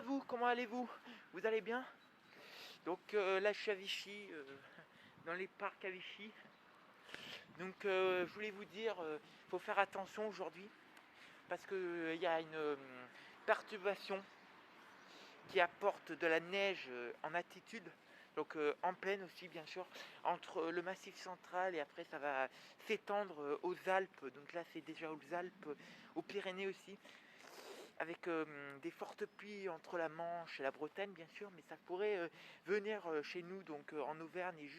à vous, comment allez-vous? Vous allez bien? Donc là je suis à Vichy, dans les parcs à Vichy. Donc je voulais vous dire, faut faire attention aujourd'hui parce qu'il y a une perturbation qui apporte de la neige en altitude. Donc en plaine aussi bien sûr, entre le massif central et après ça va s'étendre aux Alpes. Donc là c'est déjà aux Alpes, aux Pyrénées aussi, avec des fortes pluies entre la Manche et la Bretagne bien sûr, mais ça pourrait venir chez nous, donc en Auvergne, et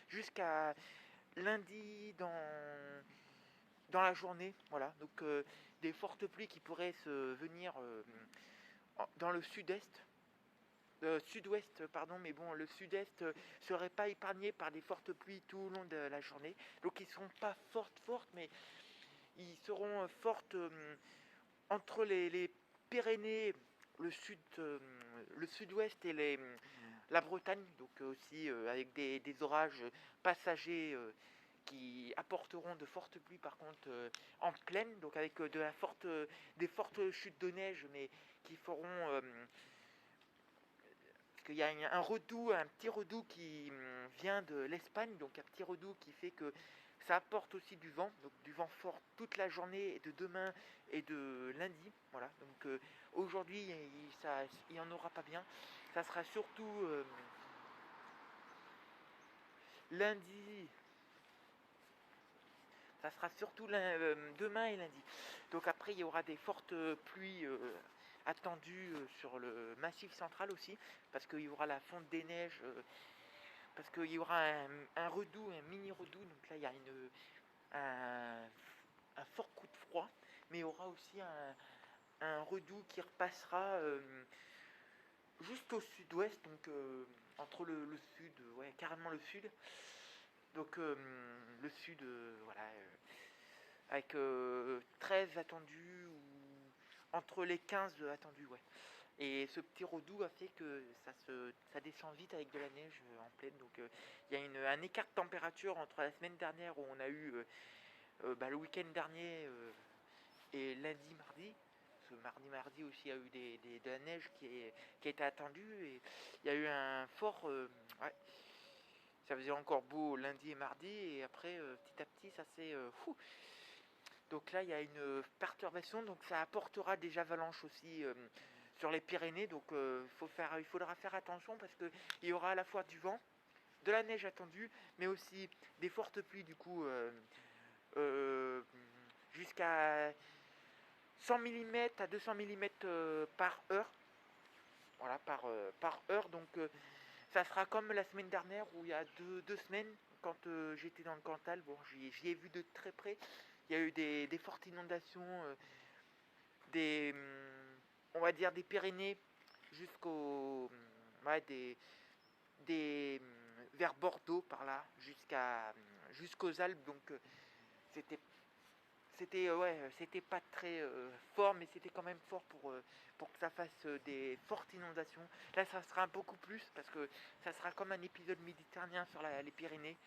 jusqu'à lundi dans la journée. Voilà, donc des fortes pluies qui pourraient se venir dans le sud-est. Sud-ouest, pardon, mais bon, le sud-est serait pas épargné par des fortes pluies tout au long de la journée. Donc ils ne seront pas fortes, mais ils seront fortes entre les Pyrénées, le sud-ouest et la Bretagne, donc aussi avec des orages passagers qui apporteront de fortes pluies par contre en plaine, donc avec des fortes chutes de neige, mais qui feront parce qu'il y a un petit redout qui vient de l'Espagne, donc un petit redout qui fait que ça apporte aussi du vent, donc du vent fort toute la journée et de demain et de lundi. Voilà, donc aujourd'hui il n'y en aura pas bien. Ça sera surtout lundi, ça sera surtout demain et lundi. Donc après il y aura des fortes pluies attendues sur le massif central aussi, parce qu'il y aura la fonte des neiges. Parce qu'il y aura un redout, un mini redout, donc là il y a un fort coup de froid, mais il y aura aussi un redout qui repassera juste au sud-ouest, donc entre le sud, ouais, carrément le sud. Donc le sud, voilà, avec 13 attendus, ou entre les 15 attendus, ouais. Et ce petit redout a fait que ça descend vite avec de la neige en plaine. Donc il y a un écart de température entre la semaine dernière où on a eu le week-end dernier et lundi, mardi. Ce mardi aussi, il y a eu de la neige qui a été attendue. Et il y a eu un fort... ouais, ça faisait encore beau lundi et mardi. Et après, petit à petit, ça s'est... Donc là, il y a une perturbation. Donc ça apportera des avalanches aussi sur les Pyrénées. Donc il faudra faire attention parce qu'il y aura à la fois du vent, de la neige attendue, mais aussi des fortes pluies du coup euh, jusqu'à 100 mm à 200 mm par heure. Voilà, par heure. Donc ça sera comme la semaine dernière où il y a deux semaines, quand j'étais dans le Cantal, bon, j'y ai vu de très près. Il y a eu des fortes inondations, des, on va dire des Pyrénées ouais, vers Bordeaux par là, jusqu'aux Alpes. Donc c'était c'était pas très fort, mais c'était quand même fort pour que ça fasse des fortes inondations. Là, ça sera beaucoup plus parce que ça sera comme un épisode méditerranéen sur les Pyrénées.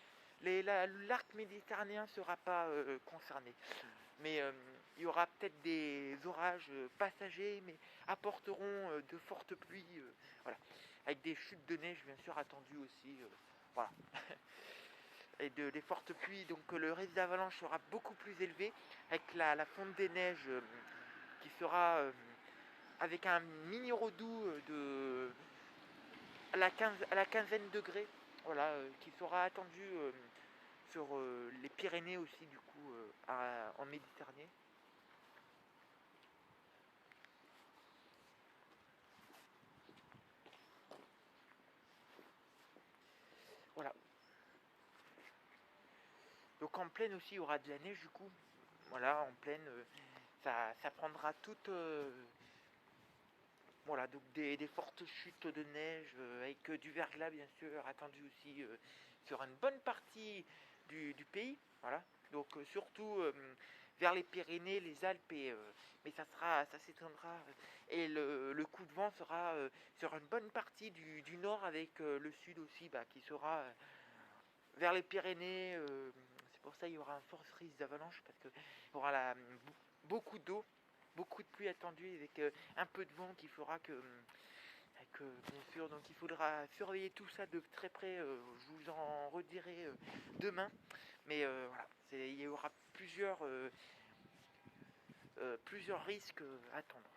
L'arc méditerranéen ne sera pas concerné, mais il y aura peut-être des orages passagers, mais apporteront de fortes pluies, voilà, avec des chutes de neige bien sûr attendues aussi, voilà. Et des fortes pluies, donc le risque d'avalanche sera beaucoup plus élevé, avec la fonte des neiges qui sera avec un mini redout à la quinzaine de degrés, voilà, qui sera attendu sur les Pyrénées aussi, du coup, en Méditerranée. Voilà. Donc en plaine aussi, il y aura de la neige, du coup. Voilà, en plaine, ça prendra toute... voilà, donc des fortes chutes de neige avec du verglas bien sûr attendu aussi sur une bonne partie du pays. Voilà, donc surtout vers les Pyrénées, les Alpes, mais ça s'étendra et le coup de vent sera sur une bonne partie du nord avec le sud aussi qui sera vers les Pyrénées. C'est pour ça qu'il y aura un fort risque d'avalanche parce qu'il y aura beaucoup d'eau beaucoup de pluie attendue avec un peu de vent qui fera que bien sûr, donc il faudra surveiller tout ça de très près. Je vous en redirai demain. Mais voilà, il y aura plusieurs risques à attendre.